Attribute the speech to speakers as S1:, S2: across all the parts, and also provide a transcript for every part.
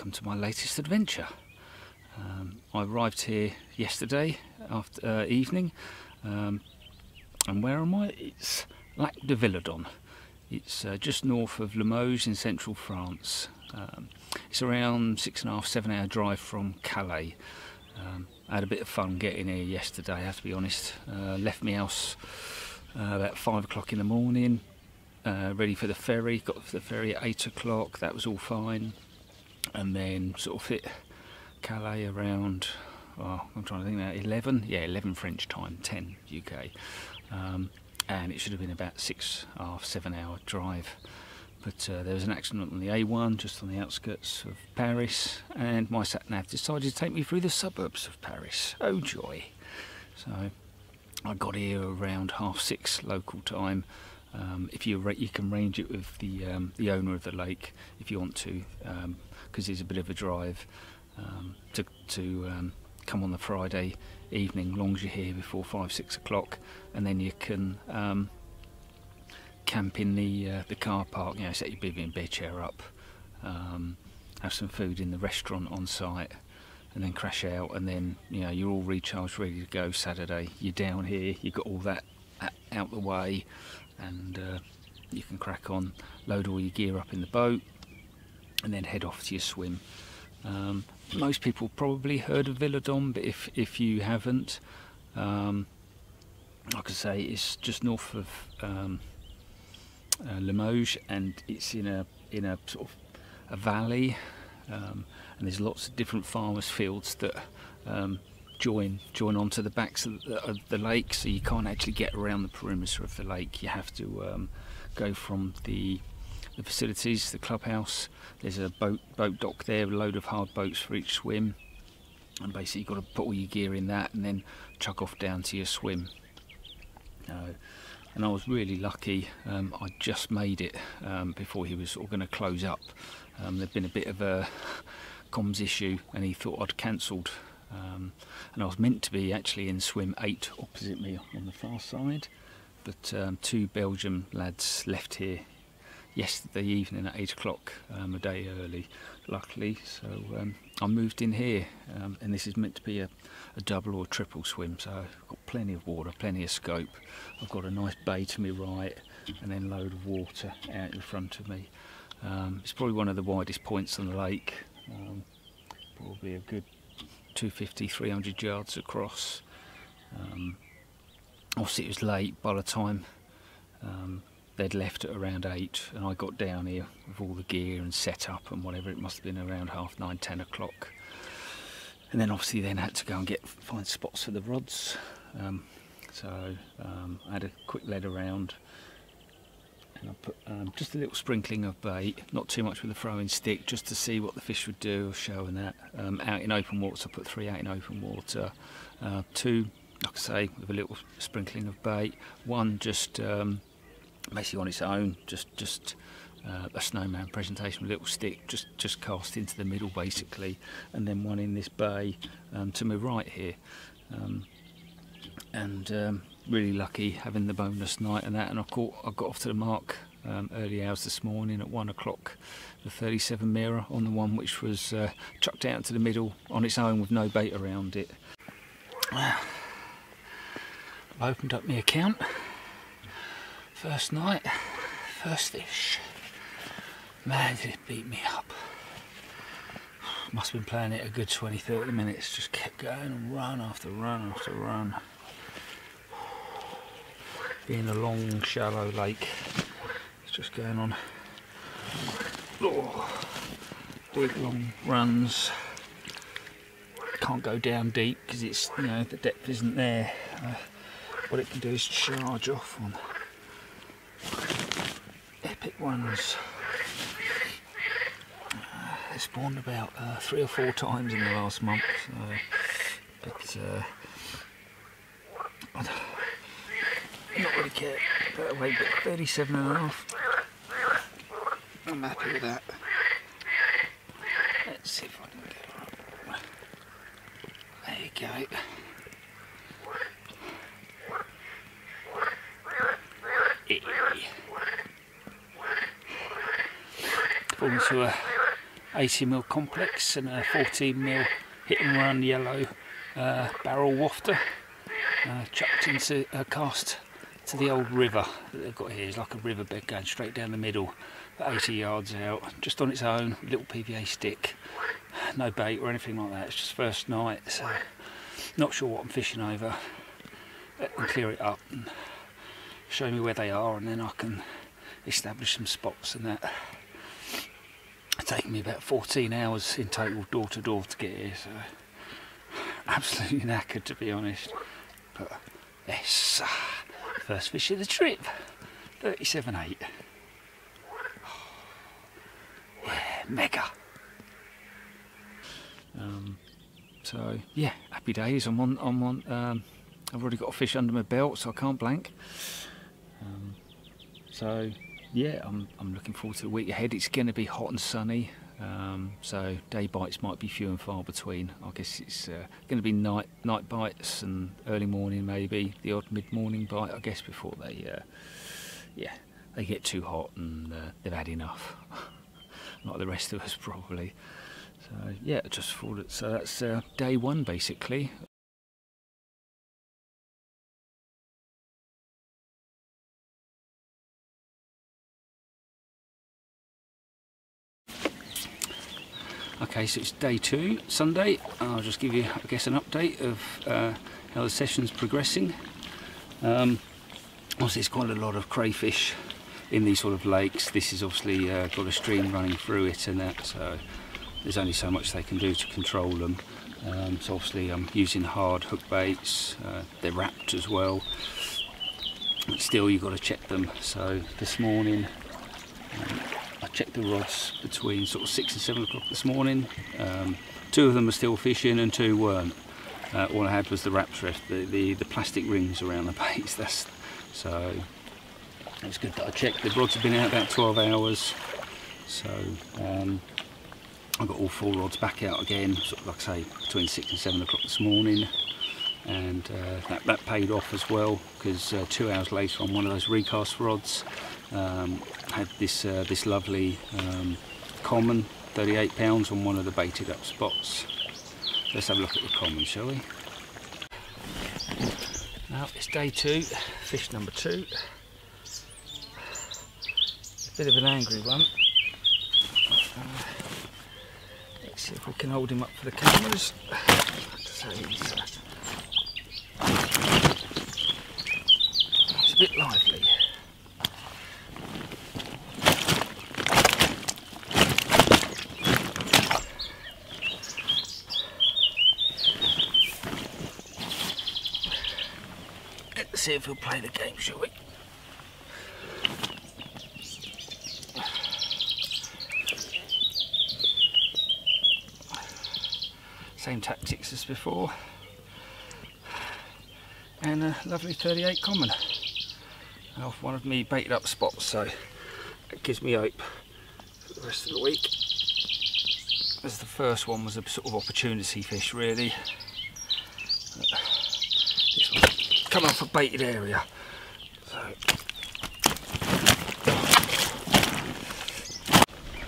S1: welcome to my latest adventure. I arrived here yesterday after evening, and where am I? It's Lac de Villedon. It's just north of Limoges in central France. It's around 6.5–7 hour drive from Calais. I had a bit of fun getting here yesterday, I have to be honest. Left my house about 5 o'clock in the morning, ready for the ferry. Got to the ferry at 8 o'clock, that was all fine. And then sort of hit Calais around, I'm trying to think now, 11 French time, 10 UK. And it should have been about 6.5–7 hour drive. But there was an accident on the A1 just on the outskirts of Paris, and my sat-nav decided to take me through the suburbs of Paris. Oh joy! So I got here around 6:30 local time. If you can range it with the owner of the lake if you want to, because it's a bit of a drive to come on the Friday evening, long as you're here before 5–6 o'clock, and then you can camp in the car park. You know, set your bivvy and bed chair up, have some food in the restaurant on site, and then crash out. And then you're all recharged, ready to go Saturday. You're down here, you've got all that out the way, and you can crack on, load all your gear up in the boat, and then head off to your swim. Most people probably heard of Villedon, but if you haven't, like I say, it's just north of Limoges, and it's in a sort of a valley, and there's lots of different farmers' fields that join onto the backs of the lake, so you can't actually get around the perimeter of the lake. You have to go from the facilities, the clubhouse. There's a boat dock there, a load of hard boats for each swim, and basically you've got to put all your gear in that and then chuck off down to your swim. And I was really lucky. I just made it before he was sort of going to close up. There'd been a bit of a comms issue, and he thought I'd cancelled. And I was meant to be actually in swim 8 opposite me on the far side, but 2 Belgian lads left here yesterday evening at 8 o'clock, a day early, luckily. So I moved in here, and this is meant to be a double or triple swim, so I've got plenty of water, plenty of scope. I've got a nice bay to my right, and then a load of water out in front of me. It's probably one of the widest points on the lake, probably a good 250–300 yards across. Obviously it was late by the time they'd left at around 8, and I got down here with all the gear and set up and whatever. It must have been around 9–10 o'clock, and then obviously had to go and find spots for the rods. So I had a quick lead around, and I put just a little sprinkling of bait, not too much with a throwing stick, just to see what the fish would do, or showing that. Out in open water, so I put 3 out in open water, 2, like I say, with a little sprinkling of bait, 1 just basically on its own, just a snowman presentation with a little stick, just cast into the middle basically, and then 1 in this bay to my right here. And really lucky having the bonus night and that, and I got off to the mark early hours this morning at 1 o'clock, the 37 mirror on the one which was chucked out into the middle on its own with no bait around it. Well, I've opened up my account. First night, first fish. Man, did it beat me up. Must have been playing it a good 20–30 minutes, just kept going and run after run after run. Being a long, shallow lake, it's just going on big, long runs. Can't go down deep because it's, the depth isn't there. What it can do is charge off on epic ones. They spawned about 3 or 4 times in the last month, but I don't really care about the weight, but 37.5. I'm happy with that. Let's see if I can get it up. There you go. Falling to a 80mm complex and a 14mm hit and run yellow barrel wafter, chucked into a cast to the old river that they've got here. It's like a riverbed going straight down the middle, about 80 yards out, just on its own, little PVA stick, no bait or anything like that. It's just first night, so not sure what I'm fishing over. Let them clear it up and show me where they are, and then I can establish some spots and that. It's taken me about 14 hours in total, door to door, to get here, so absolutely knackered, to be honest. But yes, first fish of the trip, 37.8. Yeah, mega. So yeah, happy days. I'm on. I've already got a fish under my belt, so I can't blank. So yeah, I'm looking forward to the week ahead. It's going to be hot and sunny, so day bites might be few and far between. I guess it's going to be night bites and early morning, maybe the odd mid-morning bite, I guess, before they they get too hot and they've had enough. Like the rest of us probably. So yeah, just thought it. So that's day one basically. Okay, so it's day two, Sunday. I'll just give you, I guess, an update of how the session's progressing. Obviously, there's quite a lot of crayfish in these sort of lakes. This is obviously got a stream running through it and that, so there's only so much they can do to control them. So obviously I'm using hard hook baits, they're wrapped as well, but still you've got to check them. So this morning I checked the rods between sort of 6 and 7 o'clock this morning. 2 of them are still fishing and 2 weren't. All I had was the wrap thread, the plastic rings around the baits. So it's good that I checked. The rods have been out about 12 hours, so I got all 4 rods back out again, sort of like I say, between 6 and 7 o'clock this morning, and that paid off as well, because 2 hours later on one of those recast rods had this lovely common, 38 pounds on one of the baited up spots. Let's have a look at the common, shall we? Now it's day 2, fish number 2. A bit of an angry one. Let's see if we can hold him up for the cameras. So it's a bit lively. Let's see if he'll play the game, shall we? Same tactics as before, and a lovely 38 common off one of me baited up spots, so it gives me hope for the rest of the week, as the first one was a sort of opportunity fish really. This one's come off a baited area,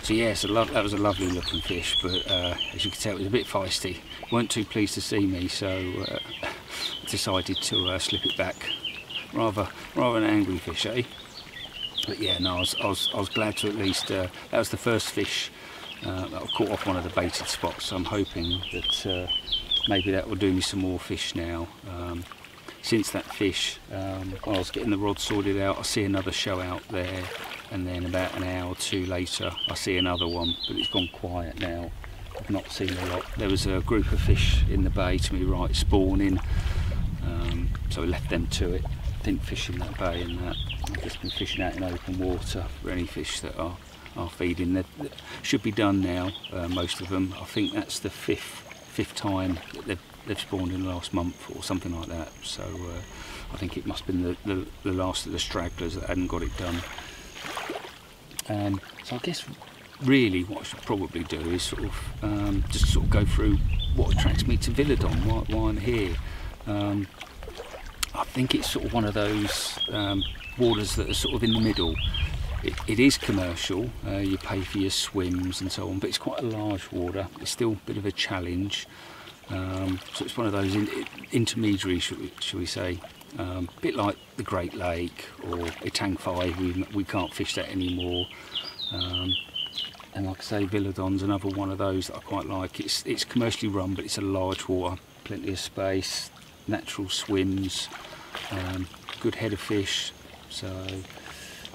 S1: so yeah, that was a lovely looking fish, but as you can tell it was a bit feisty. Weren't too pleased to see me, so decided to slip it back. Rather an angry fish, eh? But yeah, no, I was glad to at least. That was the first fish that I caught off one of the baited spots. So I'm hoping that maybe that will do me some more fish now. Since that fish, while I was getting the rod sorted out, I see another show out there. And then about an hour or 2 later I see another one, but it's gone quiet now. I've not seen a lot. There was a group of fish in the bay to my right spawning, so I left them to it. Didn't fish in that bay, and that I've just been fishing out in open water for any fish that are feeding. They should be done now, most of them. I think that's the fifth time that they've spawned in the last month or something like that, so I think it must have been the last of the stragglers that hadn't got it done. So I guess really what I should probably do is sort of just sort of go through what attracts me to Villedon, why I'm here. I think it's sort of one of those waters that are sort of in the middle. it is commercial. You pay for your swims and so on, but it's quite a large water. It's still a bit of a challenge. So it's one of those intermediary, shall we say, a bit like the Great Lake or Etang 5. We can't fish that anymore. And like I say, Villedon's another one of those that I quite like. It's commercially run, but it's a large water, plenty of space, natural swims, good head of fish. So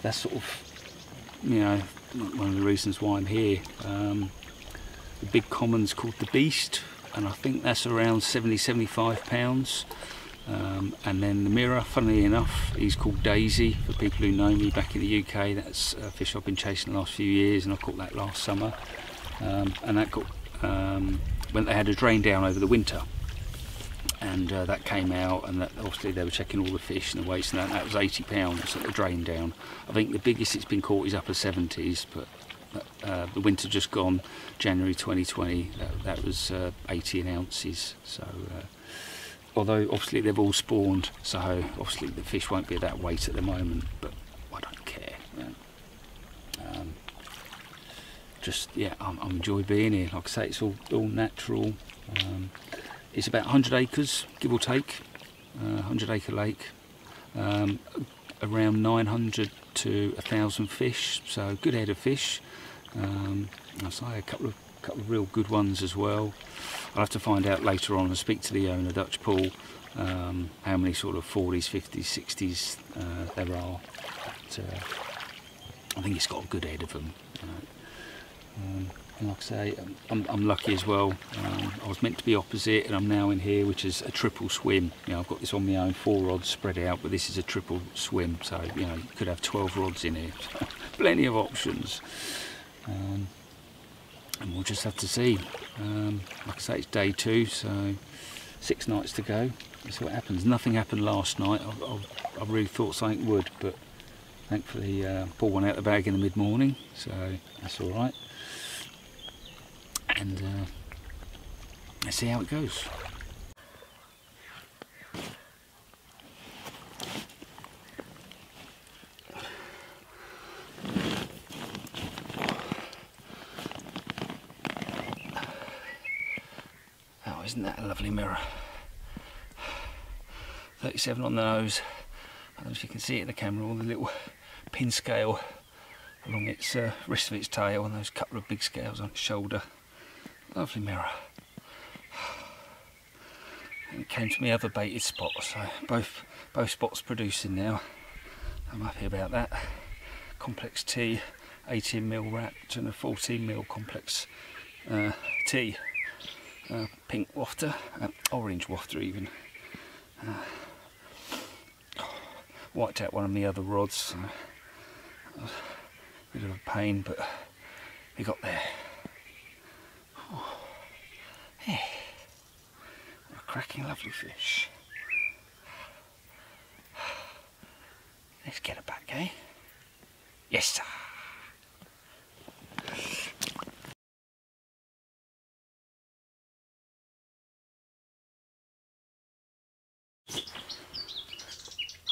S1: that's sort of, you know, one of the reasons why I'm here. The big common's called the Beast, and I think that's around 70-75 pounds. And then the mirror, funnily enough, he's called Daisy for people who know me back in the UK. That's a fish I've been chasing the last few years, and I caught that last summer. And that got when they had a drain down over the winter, and that came out, and that, obviously they were checking all the fish and the weights, and that was 80 pounds at the drain down. I think the biggest it's been caught is upper 70s, but the winter just gone, January 2020, that was 80 ounces. So although obviously they've all spawned, so obviously the fish won't be at that weight at the moment, but I don't care. Just, yeah, I'm enjoying being here. Like I say, it's all natural. It's about 100 acres, give or take, 100 acre lake, around 900 to 1,000 fish, so good head of fish. I'll say a couple of real good ones as well. I'll have to find out later on and speak to the owner, Dutch Paul, how many sort of 40s, 50s, 60s there are. But, I think it's got a good head of them. And like I say, I'm lucky as well. I was meant to be opposite, and I'm now in here, which is a triple swim. You know, I've got this on my own, 4 rods spread out, but this is a triple swim, so you know, you could have 12 rods in here. Plenty of options. And we'll just have to see. Like I say, it's day 2, so 6 nights to go. That's what happens. Nothing happened last night. I really thought something would, but thankfully pulled one out the bag in the mid-morning, so that's all right. And let's see how it goes. Oh, isn't that a lovely mirror? 37 on the nose. I don't know if you can see it in the camera, all the little pin scale along its wrist of its tail, and those couple of big scales on its shoulder. Lovely mirror. And it came to my other baited spot, so both spots producing now. I'm happy about that. Complex T, 18mm wrapped, and a 14mm complex T. Pink wafter, orange wafter even. Wiped out one of the other rods, so bit of a pain, but we got there. Oh, yeah. What a cracking lovely fish. Let's get her back, eh? Yes, sir.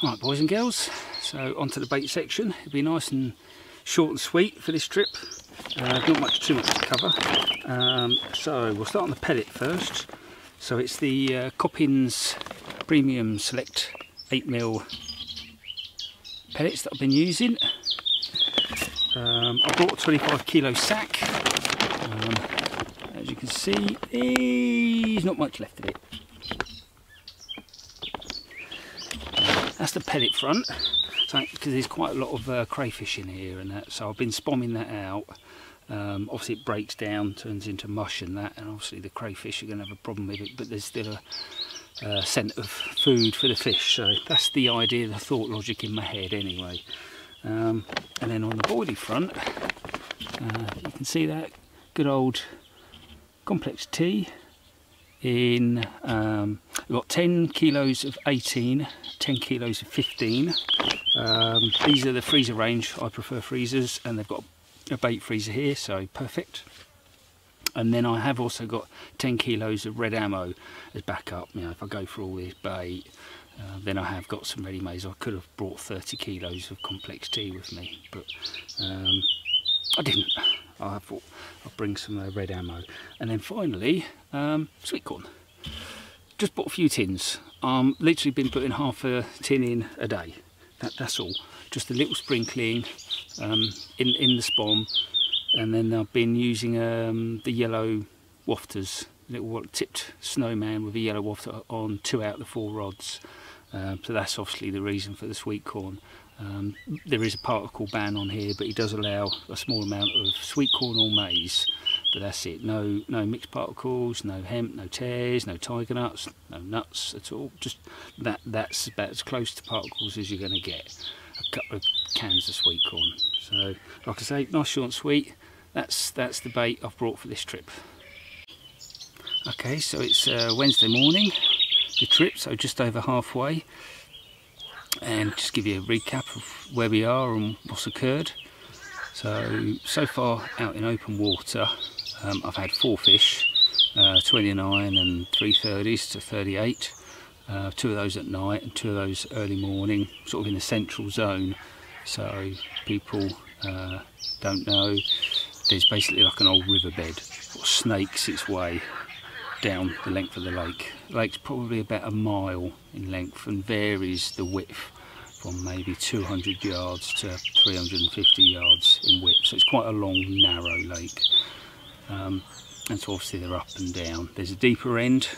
S1: Right, boys and girls, so onto the bait section. It'll be nice and short and sweet for this trip. Not too much to cover. So we'll start on the pellet first. So it's the Coppins Premium Select 8mm pellets that I've been using. I bought a 25 kilo sack. As you can see, there's not much left of it. That's the pellet front, so, because there's quite a lot of crayfish in here and that, so I've been spomming that out. Obviously it breaks down, turns into mush and that, and obviously the crayfish are going to have a problem with it, but there's still a scent of food for the fish, so that's the idea, the thought logic in my head anyway. And then on the boilie front, you can see that good old Complex T. We've got 10 kilos of 18, 10 kilos of 15. These are the freezer range. I prefer freezers, and they've got a bait freezer here, so perfect. And then I have also got 10 kilos of red ammo as backup. You know, if I go for all this bait, Then I have got some ready-mades. I could have brought 30 kilos of complex tea with me, but I didn't. I thought I'll bring some red ammo. And then finally, sweet corn. Just bought a few tins. Literally been putting half a tin in a day. That's all. Just a little sprinkling in the spom, and then I've been using the yellow wafters, little tipped snowman with a yellow wafter on 2 out of the 4 rods. So that's obviously the reason for the sweet corn. There is a particle ban on here, but it does allow a small amount of sweet corn or maize. But that's it. No mixed particles, no hemp, no tares, no tiger nuts, no nuts at all. Just that's about as close to particles as you're going to get. A couple of cans of sweet corn. So, like I say, nice short and sweet. That's the bait I've brought for this trip. Okay, so it's Wednesday morning, the trip, so just over halfway. And just give you a recap of where we are and what's occurred. So far out in open water, I've had 4 fish, 29 and 3/30s to 38. 2 of those at night and 2 of those early morning, sort of in the central zone. So people don't know, there's basically like an old riverbed that snakes its way down the length of the lake. The lake's probably about a mile in length and varies the width from maybe 200 yards to 350 yards in width. So it's quite a long, narrow lake. And so obviously they're up and down. There's a deeper end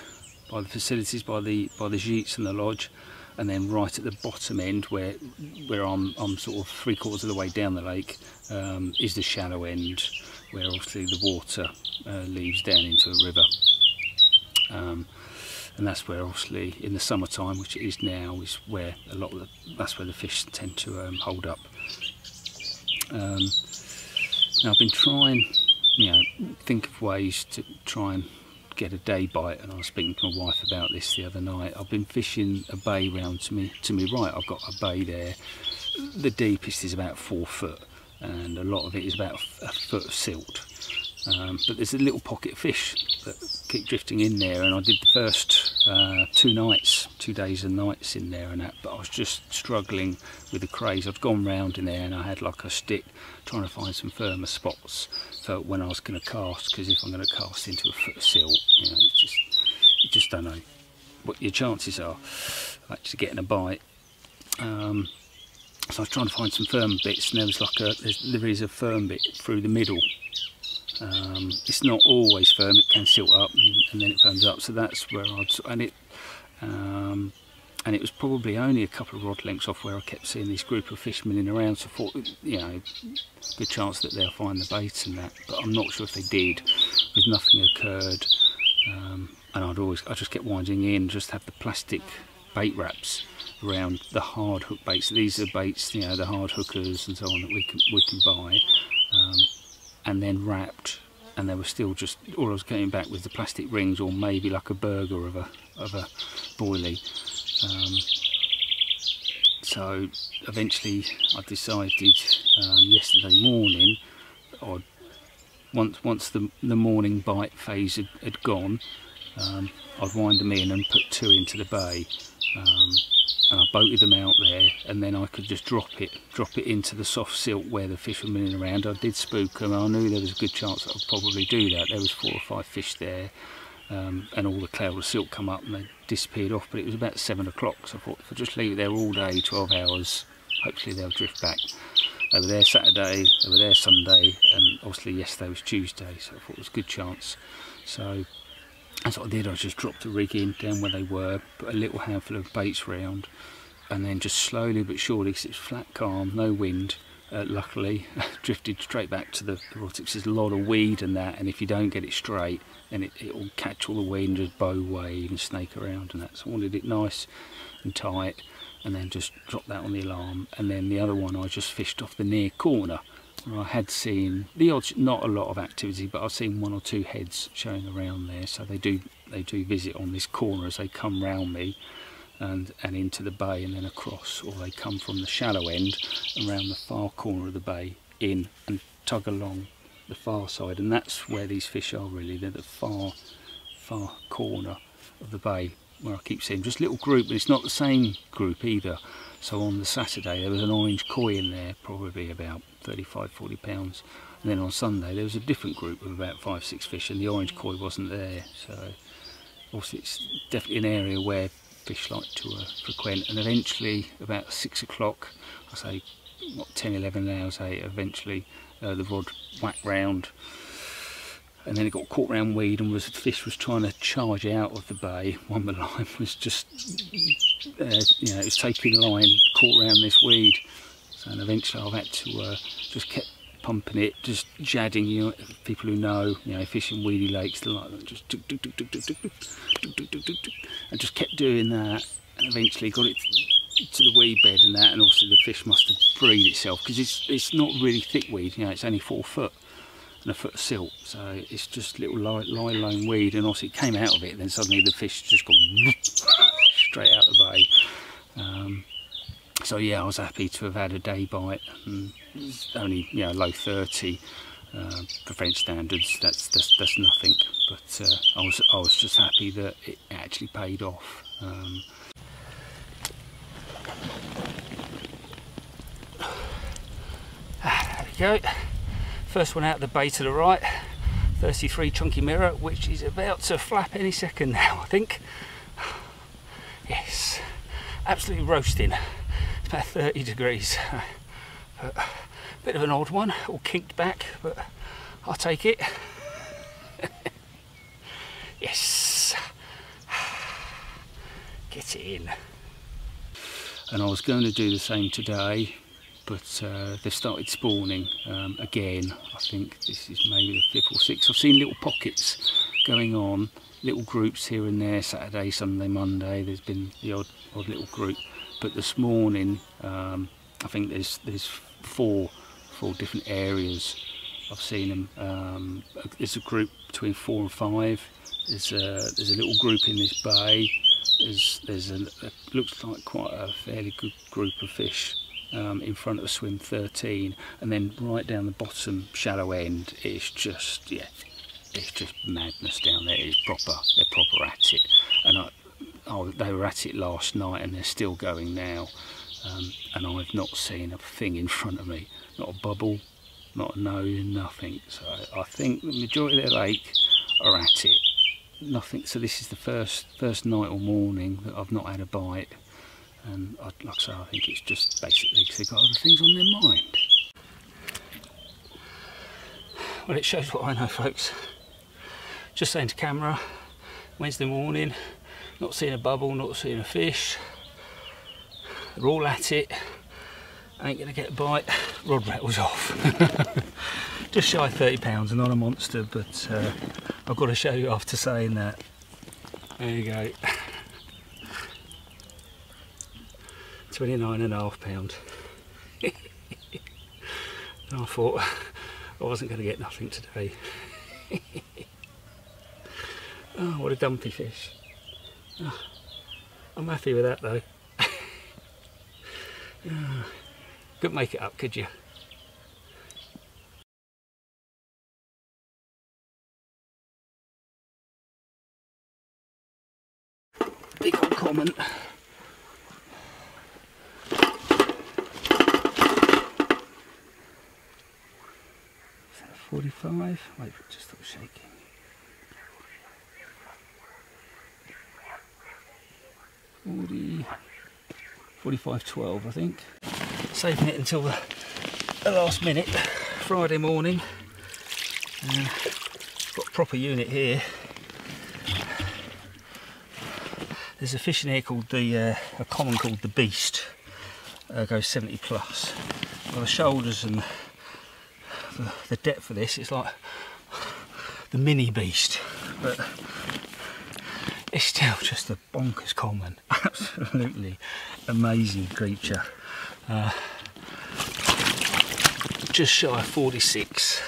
S1: by the facilities, by the gîtes and the lodge, and then right at the bottom end where I'm sort of 3/4 of the way down the lake is the shallow end, where obviously the water leads down into a river. And that's where obviously in the summertime, which it is now, is where that's where the fish tend to hold up. Now I've been trying, think of ways to try and get a day bite, and I was speaking to my wife about this the other night. I've been fishing a bay round to me right. I've got a bay there. The deepest is about 4 foot, and a lot of it is about a foot of silt. But there's a little pocket of fish that keep drifting in there, and I did the first 2 days and nights in there and that, but I was just struggling with the craze. I'd gone round in there and I had like a stick trying to find some firmer spots for when I was going to cast, because if I'm going to cast into a foot of silt, you just don't know what your chances are of actually getting a bite. So I was trying to find some firm bits, and there was there is a firm bit through the middle. It's not always firm, it can silt up and then it firms up, so that's where and it was probably only a couple of rod lengths off where I kept seeing this group of fish milling around, so I thought, good chance that they'll find the bait and that, but I'm not sure if they did, because nothing occurred. And I just kept winding in, just have the plastic bait wraps around the hard hook baits. These are baits, the hard hookers and so on that we can buy. And then wrapped, and they were still just, all I was getting back was the plastic rings, or maybe like a burger of a boilie. So eventually I decided yesterday morning, once the morning bite phase had gone, I'd wind them in and put 2 into the bay. And I boated them out there, and then I could just drop it into the soft silt where the fish were milling around. I did spook them, and I knew there was a good chance that I'd probably do that. There was 4 or 5 fish there, and all the cloud of silt come up and they disappeared off, but it was about 7 o'clock, so I thought if I just leave it there all day, 12 hours, hopefully they'll drift back. They were there Saturday, they were there Sunday, and obviously yesterday was Tuesday, so I thought it was a good chance. So that's what I did. I just dropped the rig in down where they were, put a little handful of baits round, and then just slowly but surely, because it's flat calm, no wind, luckily, drifted straight back to the rod. There's a lot of weed and that, and if you don't get it straight, then it'll catch all the wind, just bow wave and snake around and that. So I wanted it nice and tight, and then just drop that on the alarm. And then the other one I just fished off the near corner, where I had seen the odds, not a lot of activity, but I've seen 1 or 2 heads showing around there. So they do visit on this corner as they come round me and into the bay and then across, or they come from the shallow end and round the far corner of the bay in and tug along the far side. And that's where these fish are really. They're the far corner of the bay. where I keep seeing just a little group, but it's not the same group either. So on the Saturday there was an orange koi in there, probably about 35-40 pounds, and then on Sunday there was a different group of about 5-6 fish, and the orange koi wasn't there. So also it's definitely an area where fish like to frequent. And eventually about 6 o'clock, I say what, 10-11 hours 8, eventually the rod whacked round, and then it got caught round weed, and the fish was trying to charge out of the bay. One of the line was just you know, it was taking line, caught round this weed. So and eventually I've had to just kept pumping it, just jadding. You know, people who know, you know, fishing weedy lakes, they like just and just kept doing that, and eventually got it to the weed bed and that, and also the fish must have freed itself, because it's not really thick weed, you know, it's only 4 foot and a foot of silt, so it's just little lie-lone weed, and also it came out of it, and then suddenly the fish just got straight out the bay. So yeah, I was happy to have had a day bite, and it's only, you know, low 30 for French standards. That's nothing, but I was just happy that it actually paid off. There we go. First one out of the bay to the right, 33 chunky mirror, which is about to flap any second now, I think. Yes, absolutely roasting. It's about 30 degrees. But a bit of an odd one, all kinked back, but I'll take it. Yes. Get it in. And I was going to do the same today, but they've started spawning again. I think this is maybe the 5th or 6th. I've seen little pockets going on, little groups here and there, Saturday, Sunday, Monday. There's been the odd little group, but this morning I think there's 4 different areas I've seen them. There's a group between 4 and 5. There's a little group in this bay. There's looks like quite a fairly good group of fish in front of swim 13, and then right down the bottom shallow end, it's just, yeah, it's just madness down there. It's proper, they're proper at it, and they were at it last night, and they're still going now. And I've not seen a thing in front of me, not a bubble, not a nose, nothing. So I think the majority of the lake are at it. Nothing. So this is the first night or morning that I've not had a bite, and like I say, I think it's just basically because they've got other things on their mind. Well, it shows what I know, folks. Just saying to camera, Wednesday morning, not seeing a bubble, not seeing a fish. They're all at it. Ain't gonna get a bite. Rod rattles off. Just shy of 30 pounds, not a monster, but I've got to show you after saying that. There you go. 29.5 pounds. And I thought I wasn't going to get nothing today. Oh, what a dumpy fish. Oh, I'm happy with that though. Couldn't make it up, could you? Big old common. 45. Wait, just stop shaking. 45.12, I think. Saving it until the last minute, Friday morning. Got a proper unit here. There's a fish in here called a common called the Beast. Goes 70 plus. Well, the shoulders and the depth of this, it's like the mini Beast, but it's still just a bonkers common. Absolutely amazing creature. Just shy of 46.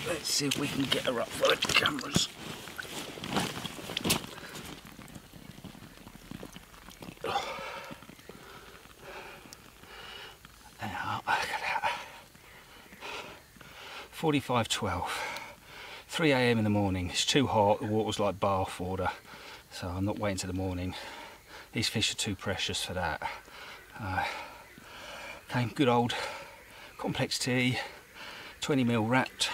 S1: Let's see if we can get her up for the cameras. Now, look at that. 45.12. 3 AM in the morning. It's too hot. The water's like bath water. so I'm not waiting till the morning. These fish are too precious for that. Came good old complex tea, 20mm wrapped,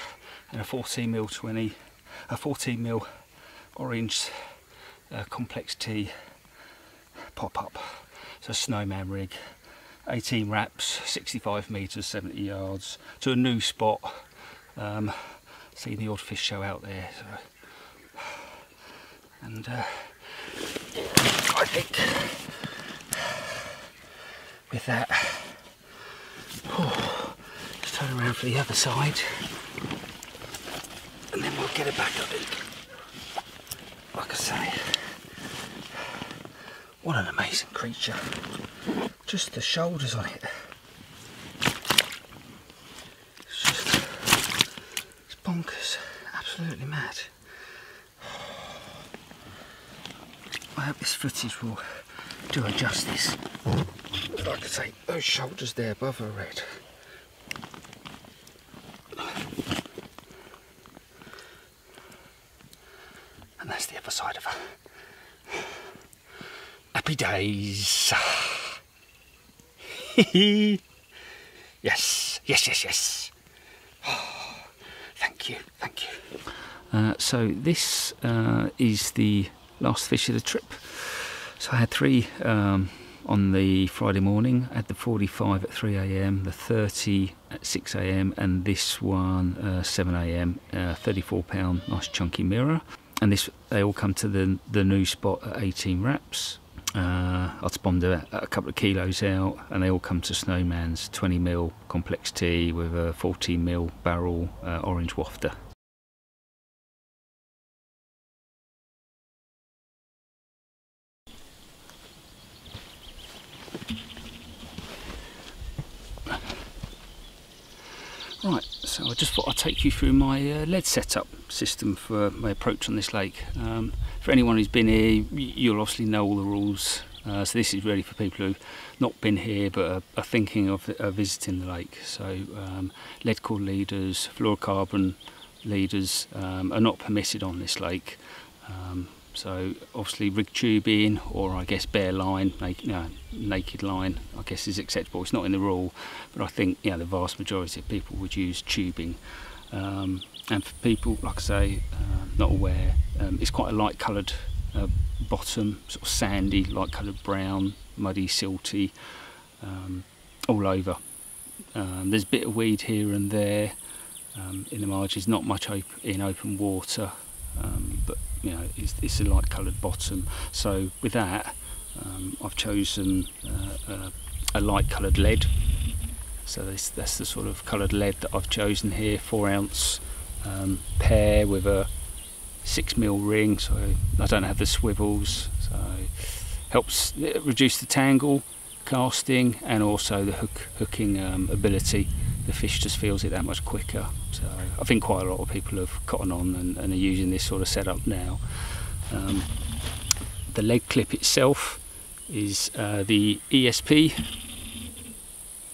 S1: and a 14mm orange complex tea pop-up. So snowman rig, 18 wraps, 65 metres, 70 yards, to a new spot. Seen the odd fish show out there. So. And I think with that, let's turn around for the other side, and then we'll get it back, I think. Like I say, what an amazing creature. Just the shoulders on it. It's bonkers, absolutely mad. I hope this footage will do her justice. Like I say, those shoulders there above her head. And that's the other side of her. Happy days. Yes, yes, yes, yes. Thank you, thank you. So this is the last fish of the trip. So I had 3 on the Friday morning. I had the 45 at 3 AM, the 30 at 6 AM, and this one 7 AM, 34 pound, nice chunky mirror. And this, they all come to the new spot at 18 wraps. I'd spawned a couple of kilos out, and they all come to Snowman's 20mm complex tea with a 14mm barrel orange wafter. Right, so I just thought I'd take you through my lead setup system for my approach on this lake. For anyone who's been here, you'll obviously know all the rules. So this is really for people who've not been here but are thinking of visiting the lake. So lead core leaders, fluorocarbon leaders are not permitted on this lake. So obviously rig tubing, or I guess bare line, naked line, I guess is acceptable. It's not in the rule, but I think the vast majority of people would use tubing. And for people, like I say, not aware, it's quite a light coloured bottom, sort of sandy, light coloured brown, muddy, silty, all over. There's a bit of weed here and there in the margins, not much in open water. But it's a light coloured bottom. So with that, I've chosen a light coloured lead. So that's the sort of coloured lead that I've chosen here. 4 ounce pair with a 6mm ring. So I don't have the swivels. So helps reduce the tangle casting, and also the hooking ability. The fish just feels it that much quicker. So I think quite a lot of people have cottoned on and are using this sort of setup now. The lead clip itself is the ESP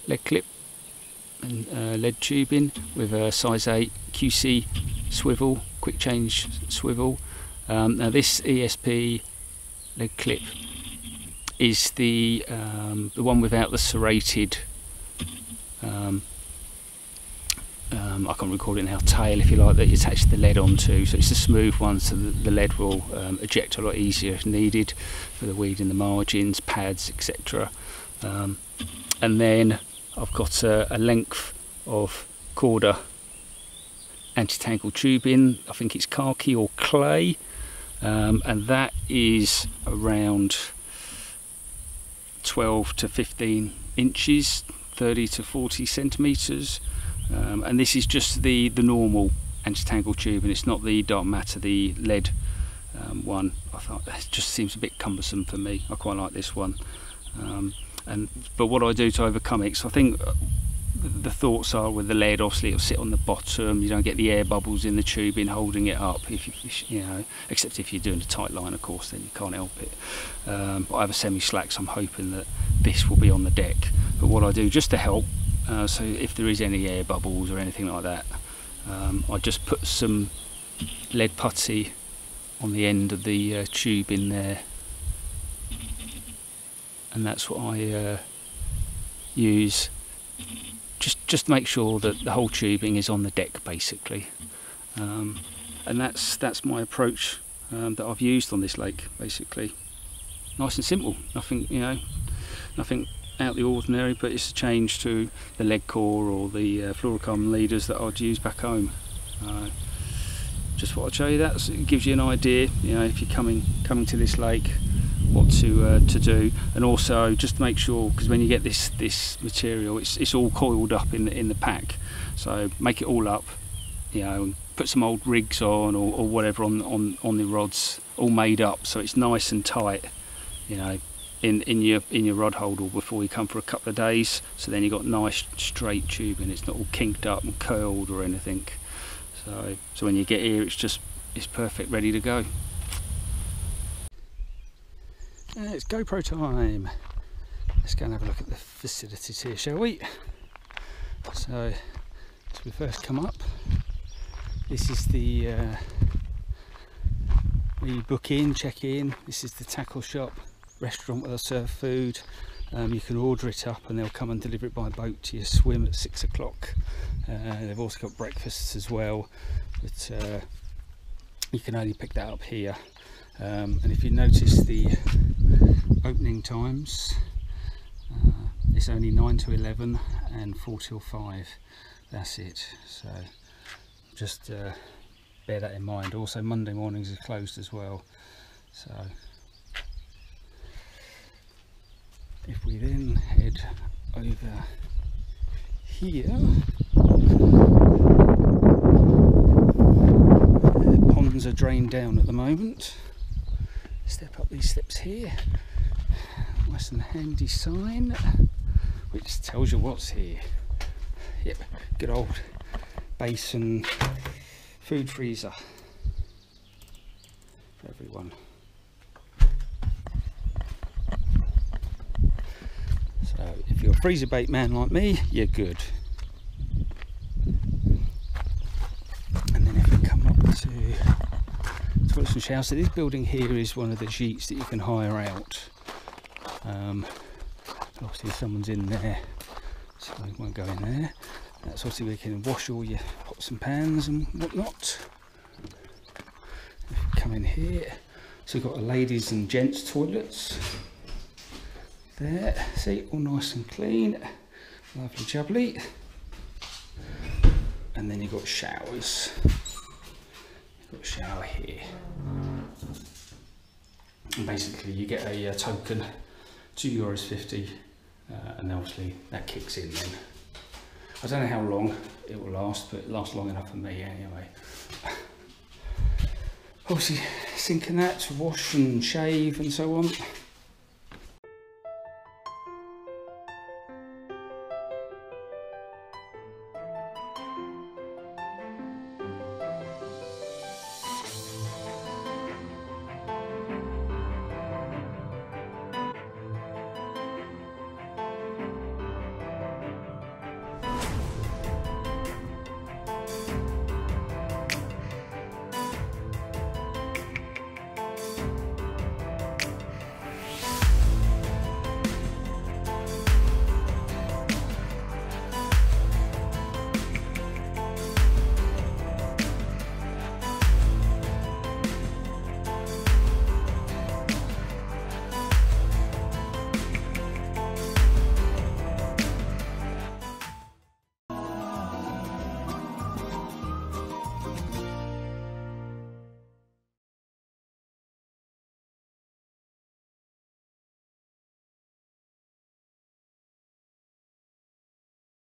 S1: lead clip and lead tubing with a size 8 QC swivel, quick change swivel. Now this ESP lead clip is the one without the serrated I can't recall it now, tail if you like, that you attach the lead onto. So it's a smooth one, so the lead will eject a lot easier if needed for the weed in the margins, pads, etc. And then I've got a length of Corda anti-tangle tubing. I think it's khaki or clay, and that is around 12 to 15 inches, 30 to 40 centimetres. And this is just the normal anti-tangle tubing. It's not the dark matter, the lead one. I thought it just seems a bit cumbersome for me. I quite like this one. But what I do to overcome it, so I think the thoughts are with the lead, obviously it'll sit on the bottom. You don't get the air bubbles in the tubing holding it up. If except if you're doing a tight line, of course, then you can't help it. But I have a semi-slack, so I'm hoping that this will be on the deck. But what I do just to help. So if there is any air bubbles or anything like that, I just put some lead putty on the end of the tube in there, and that's what I use. Just make sure that the whole tubing is on the deck basically, and that's my approach that I've used on this lake basically. Nice and simple, nothing, you know, nothing out of the ordinary, but it's a change to the leg core or the fluorocarbon leaders that I'd use back home. Just thought I'd show you that, so it gives you an idea, you know, if you're coming to this lake, what to do. And also just make sure, because when you get this material, it's all coiled up in the pack, so make it all up, you know, and put some old rigs on or whatever on the rods, all made up so it's nice and tight, you know, in your rod holder before you come for a couple of days, so then you've got nice straight tubing, it's not all kinked up and curled or anything. So when you get here, it's perfect, ready to go. It's GoPro time. Let's go and have a look at the facilities here, shall we? So as we first come up, this is the where you book in, check in. This is the tackle shop, restaurant where they'll serve food. You can order it up and they'll come and deliver it by boat to your swim at 6 o'clock. They've also got breakfasts as well, but you can only pick that up here. And if you notice the opening times, it's only 9 to 11 and 4 till 5. That's it. So just bear that in mind. Also Monday mornings are closed as well. So if we then head over here, the ponds are drained down at the moment. Step up these steps here, nice and handy sign which tells you what's here. Yep, good old basin food freezer for everyone. So if you're a freezer bait man like me, you're good. And then if we come up to toilets and showers, so this building here is one of the sheets that you can hire out. Obviously someone's in there, so we won't go in there. That's obviously where you can wash all your pots and pans and whatnot. If we come in here, so we've got a ladies and gents toilets there, see, all nice and clean, lovely jubbly. And then you've got showers. You've got a shower here. And basically you get a token, €2.50, and obviously that kicks in then. I don't know how long it will last, but it lasts long enough for me anyway. Obviously sink and that to wash and shave and so on.